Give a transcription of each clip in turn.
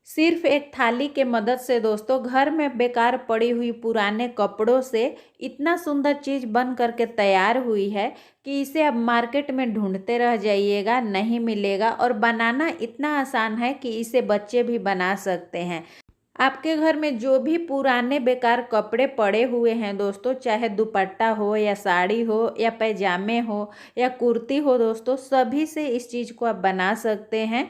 सिर्फ एक थाली के मदद से दोस्तों घर में बेकार पड़ी हुई पुराने कपड़ों से इतना सुंदर चीज़ बन करके तैयार हुई है कि इसे अब मार्केट में ढूंढते रह जाइएगा, नहीं मिलेगा। और बनाना इतना आसान है कि इसे बच्चे भी बना सकते हैं। आपके घर में जो भी पुराने बेकार कपड़े पड़े हुए हैं दोस्तों, चाहे दुपट्टा हो या साड़ी हो या पैजामे हो या कुर्ती हो दोस्तों, सभी से इस चीज़ को आप बना सकते हैं।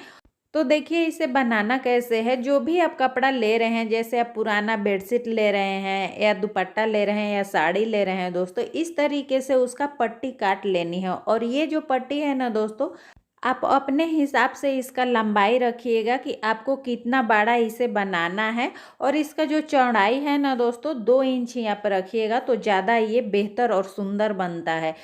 तो देखिए इसे बनाना कैसे है। जो भी आप कपड़ा ले रहे हैं, जैसे आप पुराना बेडशीट ले रहे हैं या दुपट्टा ले रहे हैं या साड़ी ले रहे हैं दोस्तों, इस तरीके से उसका पट्टी काट लेनी है। और ये जो पट्टी है ना दोस्तों, आप अपने हिसाब से इसका लंबाई रखिएगा कि आपको कितना बड़ा इसे बनाना है। और इसका जो चौड़ाई है ना दोस्तों, 2 इंच यहाँ पर रखिएगा तो ज़्यादा ये बेहतर और सुंदर बनता है।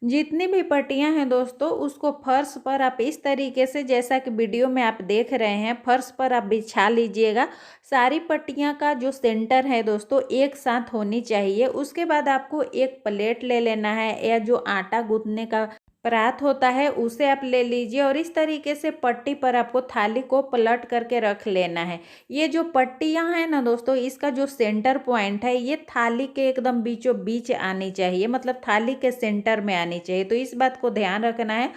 जितनी भी पट्टियां हैं दोस्तों, उसको फर्श पर आप इस तरीके से, जैसा कि वीडियो में आप देख रहे हैं, फर्श पर आप बिछा लीजिएगा। सारी पट्टियां का जो सेंटर है दोस्तों एक साथ होनी चाहिए। उसके बाद आपको एक प्लेट ले लेना है या जो आटा गूंथने का परात होता है उसे आप ले लीजिए और इस तरीके से पट्टी पर आपको थाली को पलट करके रख लेना है। ये जो पट्टियां हैं ना दोस्तों, इसका जो सेंटर पॉइंट है ये थाली के एकदम बीचों बीच आनी चाहिए, मतलब थाली के सेंटर में आनी चाहिए। तो इस बात को ध्यान रखना है।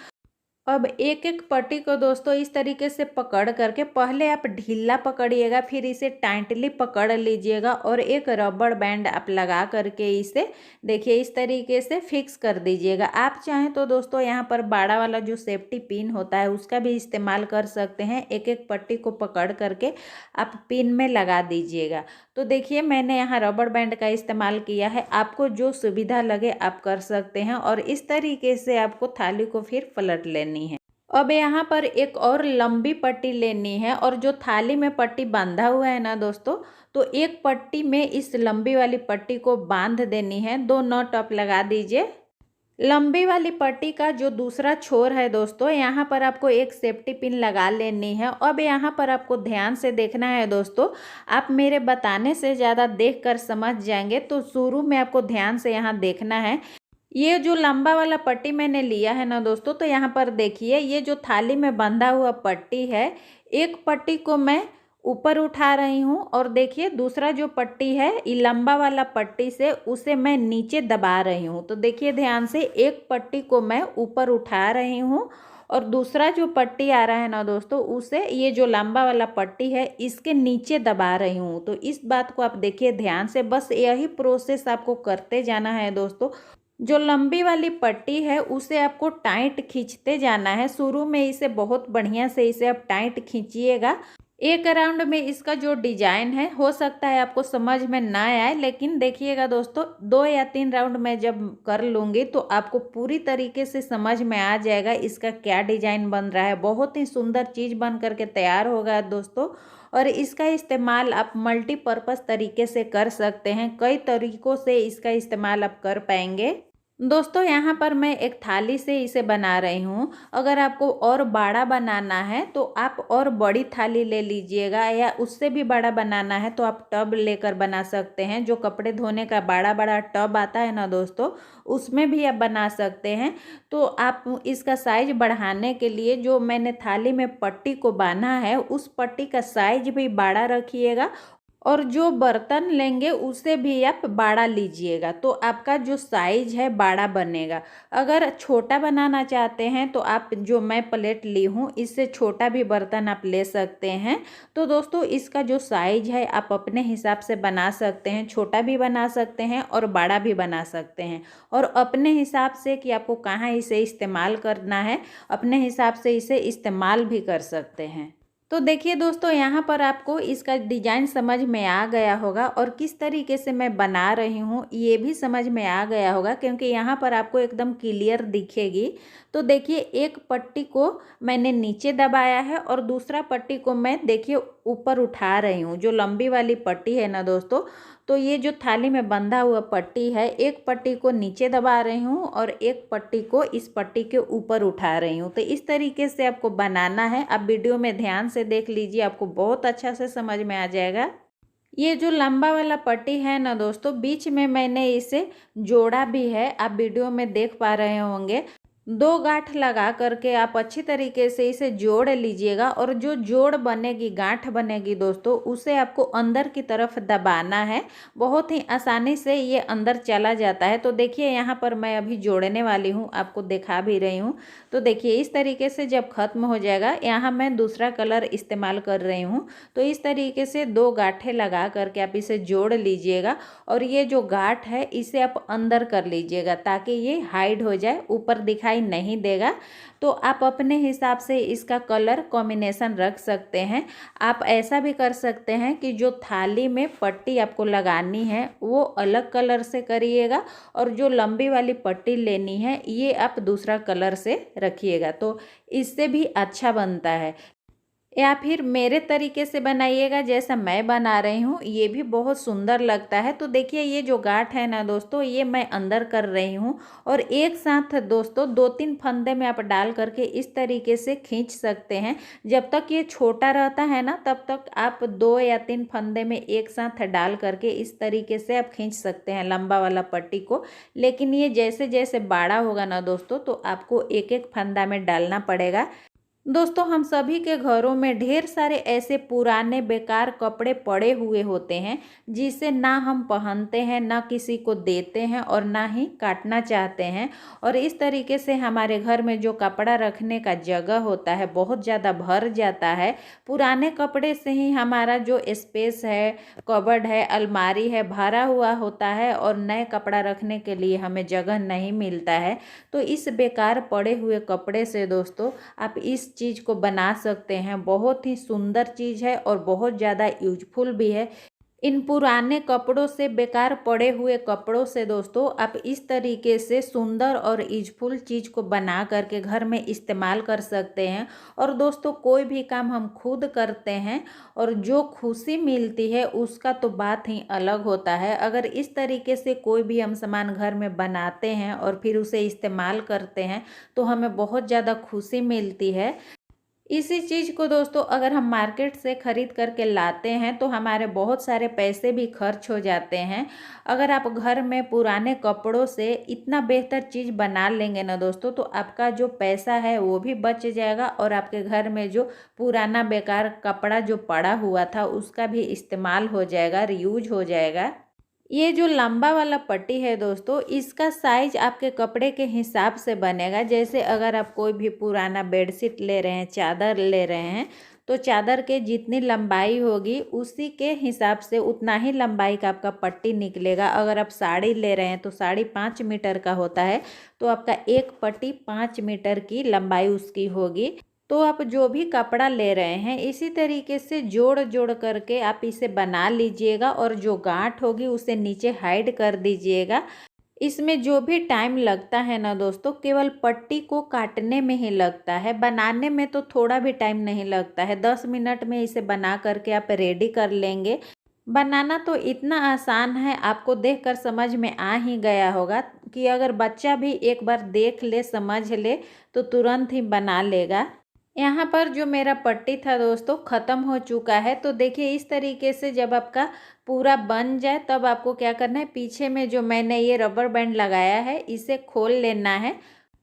अब एक एक पट्टी को दोस्तों इस तरीके से पकड़ करके पहले आप ढीला पकड़िएगा, फिर इसे टाइटली पकड़ लीजिएगा और एक रबड़ बैंड आप लगा करके इसे देखिए इस तरीके से फिक्स कर दीजिएगा। आप चाहें तो दोस्तों यहाँ पर बड़ा वाला जो सेफ्टी पिन होता है उसका भी इस्तेमाल कर सकते हैं। एक एक पट्टी को पकड़ करके आप पिन में लगा दीजिएगा। तो देखिए मैंने यहाँ रबड़ बैंड का इस्तेमाल किया है, आपको जो सुविधा लगे आप कर सकते हैं। और इस तरीके से आपको थाली को फिर पलट लेनी है। अब यहाँ पर एक और लंबी पट्टी लेनी है और जो थाली में पट्टी बांधा हुआ है ना दोस्तों, तो एक पट्टी में इस लंबी वाली पट्टी को बांध देनी है। 2 नॉट आप लगा दीजिए। लंबी वाली पट्टी का जो दूसरा छोर है दोस्तों, यहाँ पर आपको एक सेफ्टी पिन लगा लेनी है। अब यहाँ पर आपको ध्यान से देखना है दोस्तों, आप मेरे बताने से ज़्यादा देख कर समझ जाएंगे। तो शुरू में आपको ध्यान से यहाँ देखना है। ये जो लंबा वाला पट्टी मैंने लिया है ना दोस्तों, तो यहाँ पर देखिए ये जो थाली में बंधा हुआ पट्टी है, एक पट्टी को मैं ऊपर उठा रही हूँ और देखिए दूसरा जो पट्टी है ये लंबा वाला पट्टी से उसे मैं नीचे दबा रही हूँ। तो देखिए ध्यान से, एक पट्टी को मैं ऊपर उठा रही हूँ और दूसरा जो पट्टी आ रहा है ना दोस्तों, उसे ये जो लंबा वाला पट्टी है इसके नीचे दबा रही हूँ। तो इस बात को आप देखिए ध्यान से, बस यही प्रोसेस आपको करते जाना है दोस्तों। जो लंबी वाली पट्टी है उसे आपको टाइट खींचते जाना है। शुरू में इसे बहुत बढ़िया से इसे आप टाइट खींचिएगा। एक राउंड में इसका जो डिजाइन है हो सकता है आपको समझ में ना आए, लेकिन देखिएगा दोस्तों 2 या 3 राउंड में जब कर लूँगी तो आपको पूरी तरीके से समझ में आ जाएगा इसका क्या डिजाइन बन रहा है। बहुत ही सुंदर चीज़ बन करके तैयार होगा दोस्तों। और इसका इस्तेमाल आप मल्टीपर्पज़ तरीके से कर सकते हैं। कई तरीक़ों से इसका इस्तेमाल आप कर पाएंगे। दोस्तों यहाँ पर मैं एक थाली से इसे बना रही हूँ। अगर आपको और बड़ा बनाना है तो आप और बड़ी थाली ले लीजिएगा, या उससे भी बड़ा बनाना है तो आप टब लेकर बना सकते हैं। जो कपड़े धोने का बड़ा बड़ा टब आता है ना दोस्तों, उसमें भी आप बना सकते हैं। तो आप इसका साइज बढ़ाने के लिए जो मैंने थाली में पट्टी को बांधा है उस पट्टी का साइज भी बड़ा रखिएगा और जो बर्तन लेंगे उसे भी आप बड़ा लीजिएगा, तो आपका जो साइज है बड़ा बनेगा। अगर छोटा बनाना चाहते हैं तो आप जो मैं प्लेट ली हूँ इससे छोटा भी बर्तन आप ले सकते हैं। तो दोस्तों इसका जो साइज है आप अपने हिसाब से बना सकते हैं, छोटा भी बना सकते हैं और बड़ा भी बना सकते हैं। और अपने हिसाब से कि आपको कहाँ इसे इस्तेमाल करना है, अपने हिसाब से इसे इस्तेमाल भी कर सकते हैं। तो देखिए दोस्तों यहाँ पर आपको इसका डिज़ाइन समझ में आ गया होगा और किस तरीके से मैं बना रही हूँ ये भी समझ में आ गया होगा, क्योंकि यहाँ पर आपको एकदम क्लियर दिखेगी। तो देखिए एक पट्टी को मैंने नीचे दबाया है और दूसरा पट्टी को मैं देखिए ऊपर उठा रही हूँ। जो लंबी वाली पट्टी है ना दोस्तों, तो ये जो थाली में बंधा हुआ पट्टी है, एक पट्टी को नीचे दबा रही हूँ और एक पट्टी को इस पट्टी के ऊपर उठा रही हूँ। तो इस तरीके से आपको बनाना है। आप वीडियो में ध्यान से देख लीजिए, आपको बहुत अच्छा से समझ में आ जाएगा। ये जो लंबा वाला पट्टी है ना दोस्तों, बीच में मैंने इसे जोड़ा भी है, आप वीडियो में देख पा रहे होंगे। 2 गांठ लगा करके आप अच्छी तरीके से इसे जोड़ लीजिएगा और जो जोड़ बनेगी, गांठ बनेगी दोस्तों, उसे आपको अंदर की तरफ दबाना है। बहुत ही आसानी से ये अंदर चला जाता है। तो देखिए यहाँ पर मैं अभी जोड़ने वाली हूँ, आपको दिखा भी रही हूँ। तो देखिए इस तरीके से जब खत्म हो जाएगा, यहाँ मैं दूसरा कलर इस्तेमाल कर रही हूँ। तो इस तरीके से 2 गांठें लगा करके आप इसे जोड़ लीजिएगा और ये जो गांठ है इसे आप अंदर कर लीजिएगा ताकि ये हाइड हो जाए, ऊपर दिखाई नहीं देगा। तो आप अपने हिसाब से इसका कलर कॉम्बिनेशन रख सकते हैं। आप ऐसा भी कर सकते हैं कि जो थाली में पट्टी आपको लगानी है वो अलग कलर से करिएगा और जो लंबी वाली पट्टी लेनी है ये आप दूसरा कलर से रखिएगा, तो इससे भी अच्छा बनता है। या फिर मेरे तरीके से बनाइएगा जैसा मैं बना रही हूँ, ये भी बहुत सुंदर लगता है। तो देखिए ये जो गांठ है ना दोस्तों, ये मैं अंदर कर रही हूँ और एक साथ दोस्तों 2-3 फंदे में आप डाल करके इस तरीके से खींच सकते हैं। जब तक ये छोटा रहता है ना तब तक आप 2 या 3 फंदे में एक साथ डाल करके इस तरीके से आप खींच सकते हैं लंबा वाला पट्टी को। लेकिन ये जैसे जैसे बड़ा होगा ना दोस्तों, तो आपको एक एक फंदा में डालना पड़ेगा। दोस्तों हम सभी के घरों में ढेर सारे ऐसे पुराने बेकार कपड़े पड़े हुए होते हैं जिसे ना हम पहनते हैं, ना किसी को देते हैं और ना ही काटना चाहते हैं। और इस तरीके से हमारे घर में जो कपड़ा रखने का जगह होता है बहुत ज़्यादा भर जाता है। पुराने कपड़े से ही हमारा जो स्पेस है, कबर्ड है, अलमारी है, भरा हुआ होता है और नए कपड़ा रखने के लिए हमें जगह नहीं मिलता है। तो इस बेकार पड़े हुए कपड़े से दोस्तों आप इस चीज़ को बना सकते हैं। बहुत ही सुंदर चीज़ है और बहुत ज़्यादा यूजफुल भी है। इन पुराने कपड़ों से, बेकार पड़े हुए कपड़ों से दोस्तों आप इस तरीके से सुंदर और यूजफुल चीज़ को बना करके घर में इस्तेमाल कर सकते हैं। और दोस्तों कोई भी काम हम खुद करते हैं और जो खुशी मिलती है उसका तो बात ही अलग होता है। अगर इस तरीके से कोई भी हम सामान घर में बनाते हैं और फिर उसे इस्तेमाल करते हैं तो हमें बहुत ज़्यादा खुशी मिलती है। इसी चीज़ को दोस्तों अगर हम मार्केट से ख़रीद करके लाते हैं तो हमारे बहुत सारे पैसे भी खर्च हो जाते हैं। अगर आप घर में पुराने कपड़ों से इतना बेहतर चीज़ बना लेंगे ना दोस्तों, तो आपका जो पैसा है वो भी बच जाएगा और आपके घर में जो पुराना बेकार कपड़ा जो पड़ा हुआ था उसका भी इस्तेमाल हो जाएगा, रीयूज हो जाएगा। ये जो लंबा वाला पट्टी है दोस्तों, इसका साइज आपके कपड़े के हिसाब से बनेगा। जैसे अगर आप कोई भी पुराना बेडशीट ले रहे हैं, चादर ले रहे हैं, तो चादर के जितनी लंबाई होगी उसी के हिसाब से उतना ही लंबाई का आपका पट्टी निकलेगा। अगर आप साड़ी ले रहे हैं तो साड़ी 5 मीटर का होता है, तो आपका एक पट्टी 5 मीटर की लंबाई उसकी होगी। तो आप जो भी कपड़ा ले रहे हैं इसी तरीके से जोड़ जोड़ करके आप इसे बना लीजिएगा और जो गांठ होगी उसे नीचे हाइड कर दीजिएगा। इसमें जो भी टाइम लगता है ना दोस्तों, केवल पट्टी को काटने में ही लगता है, बनाने में तो थोड़ा भी टाइम नहीं लगता है। 10 मिनट में इसे बना करके आप रेडी कर लेंगे। बनाना तो इतना आसान है, आपको देखकर समझ में आ ही गया होगा कि अगर बच्चा भी एक बार देख ले, समझ ले, तो तुरंत ही बना लेगा। यहाँ पर जो मेरा पट्टी था दोस्तों ख़त्म हो चुका है। तो देखिए इस तरीके से जब आपका पूरा बन जाए तब आपको क्या करना है, पीछे में जो मैंने ये रबर बैंड लगाया है इसे खोल लेना है।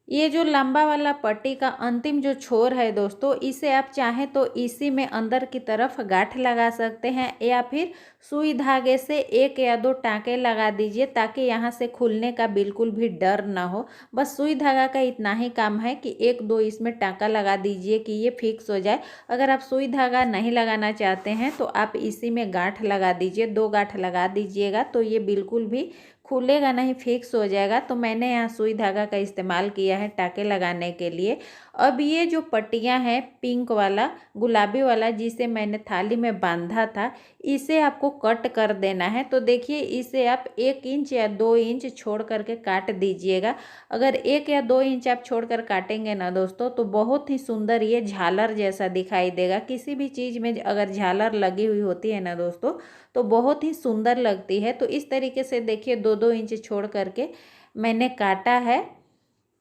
ये जो लंबा वाला पट्टी का अंतिम जो छोर है दोस्तों, इसे आप चाहें तो इसी में अंदर की तरफ गांठ लगा सकते हैं या फिर सुई धागे से 1 या 2 टाँके लगा दीजिए ताकि यहाँ से खुलने का बिल्कुल भी डर ना हो। बस सुई धागा का इतना ही काम है कि 1-2 इसमें टाँका लगा दीजिए कि ये फिक्स हो जाए। अगर आप सुई धागा नहीं लगाना चाहते हैं तो आप इसी में गांठ लगा दीजिए, 2 गांठ लगा दीजिएगा तो ये बिल्कुल भी खुलेगा नहीं, फिक्स हो जाएगा। तो मैंने यहाँ सुई धागा का इस्तेमाल किया है टाँके लगाने के लिए। अब ये जो पट्टियाँ हैं, पिंक वाला, गुलाबी वाला जिसे मैंने थाली में बांधा था, इसे आपको कट कर देना है। तो देखिए इसे आप 1 इंच या 2 इंच छोड़ करके काट दीजिएगा। अगर 1 या 2 इंच आप छोड़ कर काटेंगे ना दोस्तों तो बहुत ही सुंदर ये झालर जैसा दिखाई देगा। किसी भी चीज़ में अगर झालर लगी हुई होती है ना दोस्तों तो बहुत ही सुंदर लगती है। तो इस तरीके से देखिए 2-2 इंच छोड़ करके मैंने काटा है।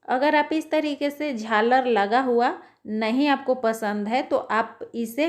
अगर आप इस तरीके से झालर लगा हुआ नहीं आपको पसंद है तो आप इसे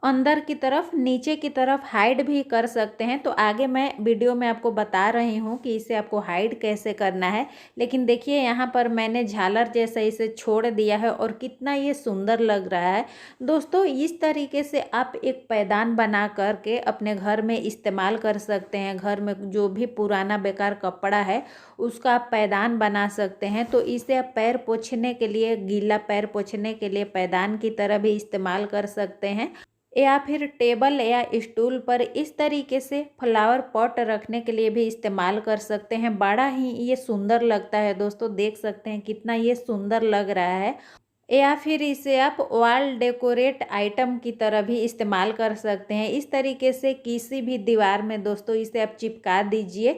अंदर की तरफ नीचे की तरफ हाइड भी कर सकते हैं। तो आगे मैं वीडियो में आपको बता रही हूँ कि इसे आपको हाइड कैसे करना है। लेकिन देखिए यहाँ पर मैंने झालर जैसा इसे छोड़ दिया है और कितना ये सुंदर लग रहा है। दोस्तों इस तरीके से आप एक पैदान बना करके अपने घर में इस्तेमाल कर सकते हैं। घर में जो भी पुराना बेकार कपड़ा है उसका आप पैदान बना सकते हैं। तो इसे आप पैर पोंछने के लिए, गीला पैर पोंछने के लिए पैदान की तरह भी इस्तेमाल कर सकते हैं, या फिर टेबल या स्टूल पर इस तरीके से फ्लावर पॉट रखने के लिए भी इस्तेमाल कर सकते हैं। बड़ा ही ये सुंदर लगता है दोस्तों, देख सकते हैं कितना ये सुंदर लग रहा है। या फिर इसे आप वॉल डेकोरेट आइटम की तरह भी इस्तेमाल कर सकते हैं। इस तरीके से किसी भी दीवार में दोस्तों इसे आप चिपका दीजिए।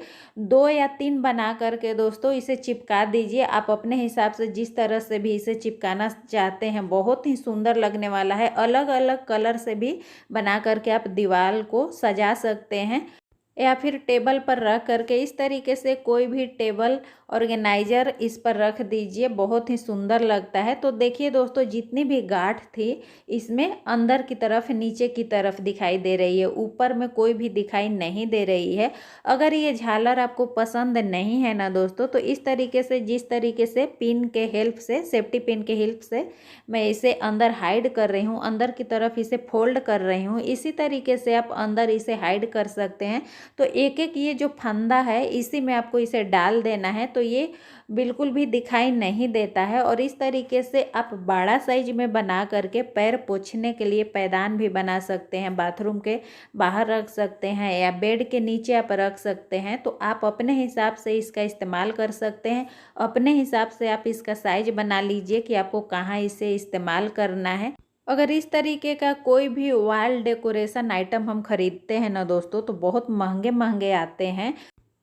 2 या 3 बना करके दोस्तों इसे चिपका दीजिए। आप अपने हिसाब से जिस तरह से भी इसे चिपकाना चाहते हैं, बहुत ही सुंदर लगने वाला है। अलग अलग कलर से भी बना करके आप दीवार को सजा सकते हैं, या फिर टेबल पर रख करके इस तरीके से कोई भी टेबल ऑर्गेनाइजर इस पर रख दीजिए, बहुत ही सुंदर लगता है। तो देखिए दोस्तों जितनी भी गांठ थी इसमें अंदर की तरफ नीचे की तरफ दिखाई दे रही है, ऊपर में कोई भी दिखाई नहीं दे रही है। अगर ये झालर आपको पसंद नहीं है ना दोस्तों, तो इस तरीके से, जिस तरीके से पिन के हेल्प से, सेफ्टी पिन के हेल्प से मैं इसे अंदर हाइड कर रही हूँ, अंदर की तरफ इसे फोल्ड कर रही हूँ, इसी तरीके से आप अंदर इसे हाइड कर सकते हैं। तो एक एक ये जो फंदा है इसी में आपको इसे डाल देना है, तो ये बिल्कुल भी दिखाई नहीं देता है। और इस तरीके से आप बड़ा साइज में बना करके पैर पोंछने के लिए पैदान भी बना सकते हैं, बाथरूम के बाहर रख सकते हैं या बेड के नीचे आप रख सकते हैं। तो आप अपने हिसाब से इसका इस्तेमाल कर सकते हैं। अपने हिसाब से आप इसका साइज बना लीजिए कि आपको कहाँ इसे इस्तेमाल करना है। अगर इस तरीके का कोई भी वॉल डेकोरेशन आइटम हम खरीदते हैं ना दोस्तों, तो बहुत महंगे महंगे आते हैं।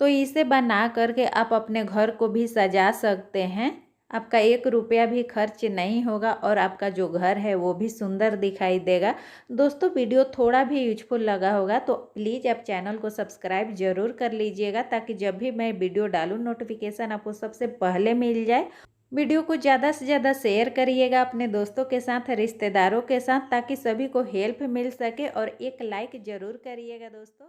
तो इसे बना करके आप अपने घर को भी सजा सकते हैं। आपका 1 रुपया भी खर्च नहीं होगा और आपका जो घर है वो भी सुंदर दिखाई देगा। दोस्तों वीडियो थोड़ा भी यूजफुल लगा होगा तो प्लीज़ आप चैनल को सब्सक्राइब ज़रूर कर लीजिएगा, ताकि जब भी मैं वीडियो डालूँ नोटिफिकेशन आपको सबसे पहले मिल जाए। वीडियो को ज़्यादा से ज़्यादा शेयर करिएगा अपने दोस्तों के साथ, रिश्तेदारों के साथ, ताकि सभी को हेल्प मिल सके। और एक लाइक ज़रूर करिएगा दोस्तों।